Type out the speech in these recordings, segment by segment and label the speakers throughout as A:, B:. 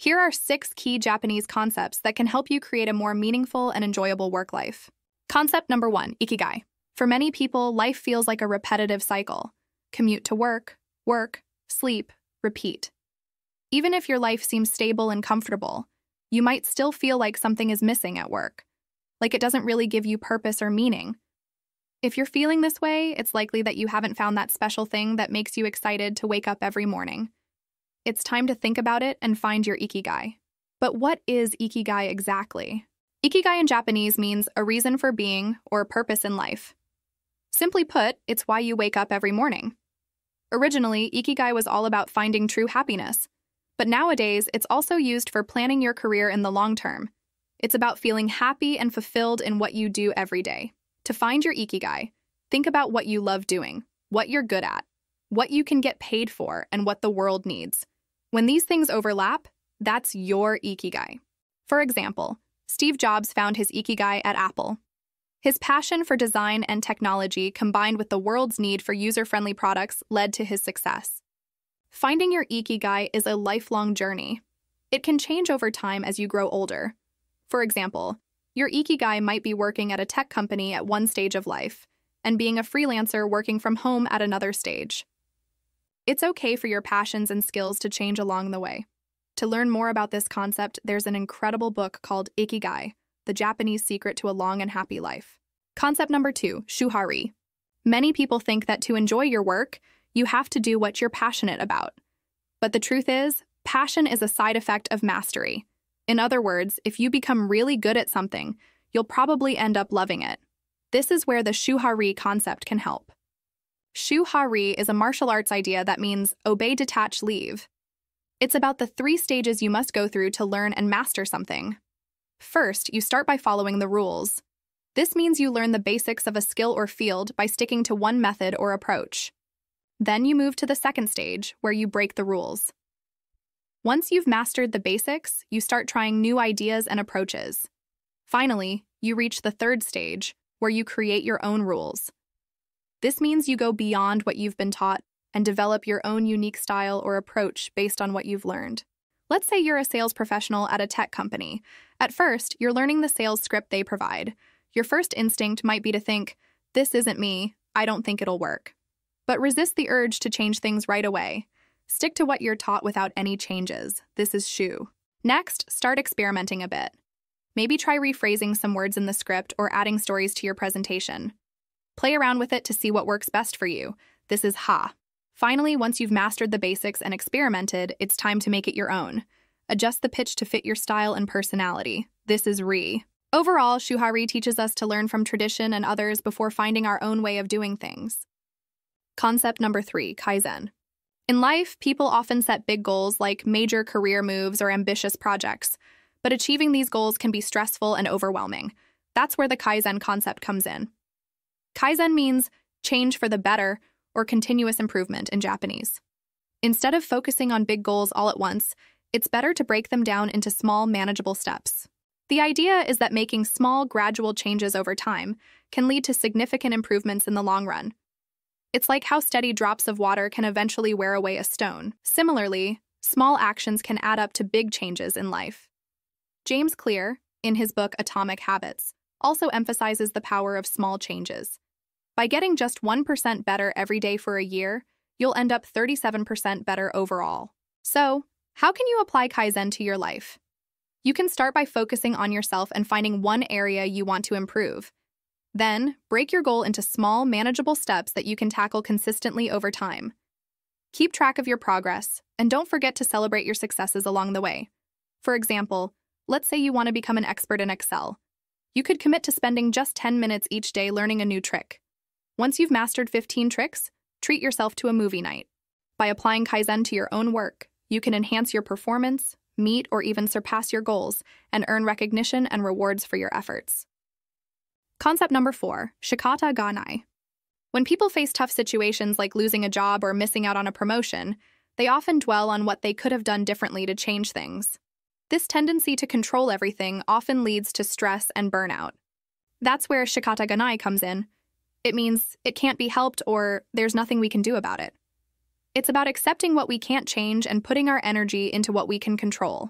A: Here are 6 key Japanese concepts that can help you create a more meaningful and enjoyable work life. Concept number 1, Ikigai. For many people, life feels like a repetitive cycle. Commute to work, sleep, repeat. Even if your life seems stable and comfortable, you might still feel like something is missing at work, like it doesn't really give you purpose or meaning. If you're feeling this way, it's likely that you haven't found that special thing that makes you excited to wake up every morning. It's time to think about it and find your Ikigai. But what is Ikigai exactly? Ikigai in Japanese means a reason for being or purpose in life. Simply put, it's why you wake up every morning. Originally, Ikigai was all about finding true happiness, but nowadays it's also used for planning your career in the long term. It's about feeling happy and fulfilled in what you do every day. To find your Ikigai, think about what you love doing, what you're good at, what you can get paid for, and what the world needs. When these things overlap, that's your Ikigai. For example, Steve Jobs found his Ikigai at Apple. His passion for design and technology combined with the world's need for user-friendly products led to his success. Finding your Ikigai is a lifelong journey. It can change over time as you grow older. For example, your Ikigai might be working at a tech company at one stage of life and being a freelancer working from home at another stage. It's okay for your passions and skills to change along the way. To learn more about this concept, there's an incredible book called Ikigai, The Japanese Secret to a Long and Happy Life. Concept number 2, shuhari. Many people think that to enjoy your work, you have to do what you're passionate about. But the truth is, passion is a side effect of mastery. In other words, if you become really good at something, you'll probably end up loving it. This is where the shuhari concept can help. Shuhari is a martial arts idea that means obey, detach, leave. It's about the 3 stages you must go through to learn and master something. First, you start by following the rules. This means you learn the basics of a skill or field by sticking to one method or approach. Then you move to the second stage, where you break the rules. Once you've mastered the basics, you start trying new ideas and approaches. Finally, you reach the third stage, where you create your own rules. This means you go beyond what you've been taught and develop your own unique style or approach based on what you've learned. Let's say you're a sales professional at a tech company. At first, you're learning the sales script they provide. Your first instinct might be to think, "This isn't me, I don't think it'll work." But resist the urge to change things right away. Stick to what you're taught without any changes. This is shu. Next, start experimenting a bit. Maybe try rephrasing some words in the script or adding stories to your presentation. Play around with it to see what works best for you. This is ha. Finally, once you've mastered the basics and experimented, it's time to make it your own. Adjust the pitch to fit your style and personality. This is ri. Overall, shuhari teaches us to learn from tradition and others before finding our own way of doing things. Concept number 3, kaizen. In life, people often set big goals like major career moves or ambitious projects, but achieving these goals can be stressful and overwhelming. That's where the kaizen concept comes in. Kaizen means change for the better or continuous improvement in Japanese. Instead of focusing on big goals all at once, it's better to break them down into small, manageable steps. The idea is that making small, gradual changes over time can lead to significant improvements in the long run. It's like how steady drops of water can eventually wear away a stone. Similarly, small actions can add up to big changes in life. James Clear, in his book Atomic Habits, also emphasizes the power of small changes. By getting just 1% better every day for a year, you'll end up 37% better overall. So, how can you apply Kaizen to your life? You can start by focusing on yourself and finding one area you want to improve. Then, break your goal into small, manageable steps that you can tackle consistently over time. Keep track of your progress, and don't forget to celebrate your successes along the way. For example, let's say you want to become an expert in Excel. You could commit to spending just 10 minutes each day learning a new trick. Once you've mastered 15 tricks, treat yourself to a movie night. By applying Kaizen to your own work, you can enhance your performance, meet or even surpass your goals, and earn recognition and rewards for your efforts. Concept number 4, shikata ga nai. When people face tough situations like losing a job or missing out on a promotion, they often dwell on what they could have done differently to change things. This tendency to control everything often leads to stress and burnout. That's where shikata ga nai comes in. It means it can't be helped or there's nothing we can do about it. It's about accepting what we can't change and putting our energy into what we can control.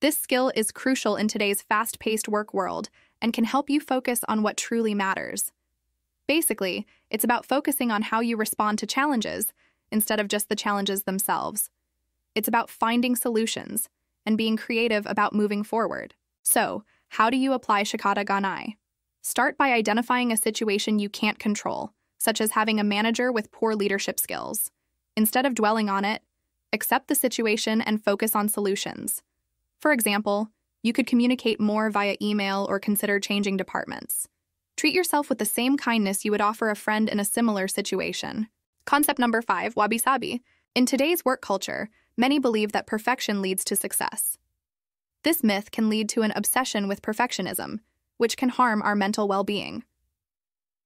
A: This skill is crucial in today's fast-paced work world and can help you focus on what truly matters. Basically, it's about focusing on how you respond to challenges instead of just the challenges themselves. It's about finding solutions and being creative about moving forward. So, how do you apply Shikata Ganai? Start by identifying a situation you can't control, such as having a manager with poor leadership skills. Instead of dwelling on it, accept the situation and focus on solutions. For example, you could communicate more via email or consider changing departments. Treat yourself with the same kindness you would offer a friend in a similar situation. Concept number 5, wabi-sabi. In today's work culture, many believe that perfection leads to success. This myth can lead to an obsession with perfectionism, which can harm our mental well-being.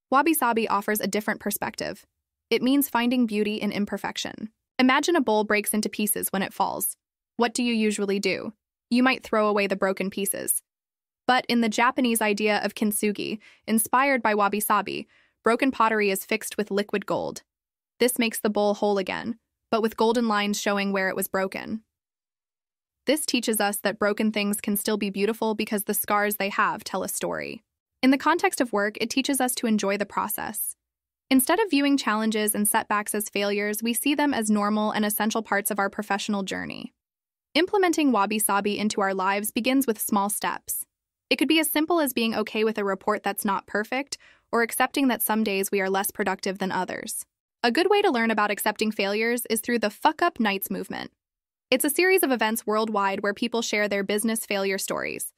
A: Wabi-sabi offers a different perspective. It means finding beauty in imperfection. Imagine a bowl breaks into pieces when it falls. What do you usually do? You might throw away the broken pieces. But in the Japanese idea of kintsugi, inspired by wabi-sabi, broken pottery is fixed with liquid gold. This makes the bowl whole again, but with golden lines showing where it was broken. This teaches us that broken things can still be beautiful because the scars they have tell a story. In the context of work, it teaches us to enjoy the process. Instead of viewing challenges and setbacks as failures, we see them as normal and essential parts of our professional journey. Implementing wabi-sabi into our lives begins with small steps. It could be as simple as being okay with a report that's not perfect, or accepting that some days we are less productive than others. A good way to learn about accepting failures is through the Fuck Up Nights movement. It's a series of events worldwide where people share their business failure stories.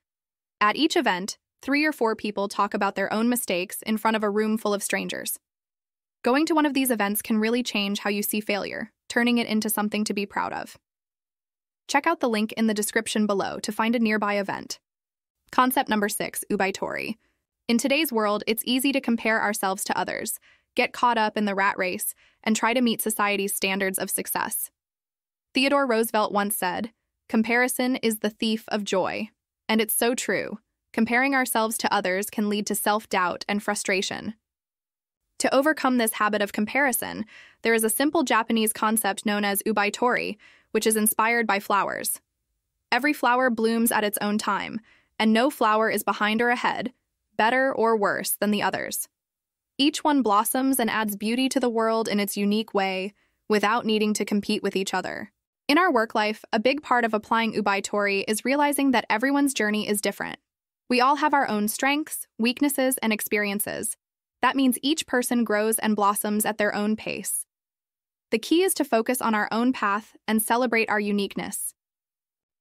A: At each event, 3 or 4 people talk about their own mistakes in front of a room full of strangers. Going to one of these events can really change how you see failure, turning it into something to be proud of. Check out the link in the description below to find a nearby event. Concept number 6, ubaitori. In today's world, it's easy to compare ourselves to others, get caught up in the rat race, and try to meet society's standards of success. Theodore Roosevelt once said, "Comparison is the thief of joy." And it's so true. Comparing ourselves to others can lead to self-doubt and frustration. To overcome this habit of comparison, there is a simple Japanese concept known as ubaitori, which is inspired by flowers. Every flower blooms at its own time, and no flower is behind or ahead, better or worse than the others. Each one blossoms and adds beauty to the world in its unique way, without needing to compete with each other. In our work life, a big part of applying ubaitori is realizing that everyone's journey is different. We all have our own strengths, weaknesses, and experiences. That means each person grows and blossoms at their own pace. The key is to focus on our own path and celebrate our uniqueness.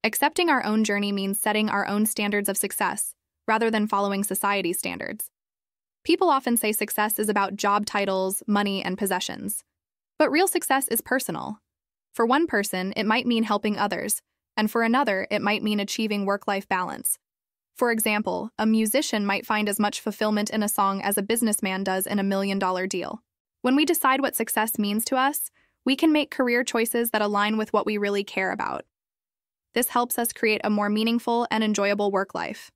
A: Accepting our own journey means setting our own standards of success, rather than following society's standards. People often say success is about job titles, money, and possessions. But real success is personal. For one person, it might mean helping others, and for another, it might mean achieving work-life balance. For example, a musician might find as much fulfillment in a song as a businessman does in a $1 million deal. When we decide what success means to us, we can make career choices that align with what we really care about. This helps us create a more meaningful and enjoyable work life.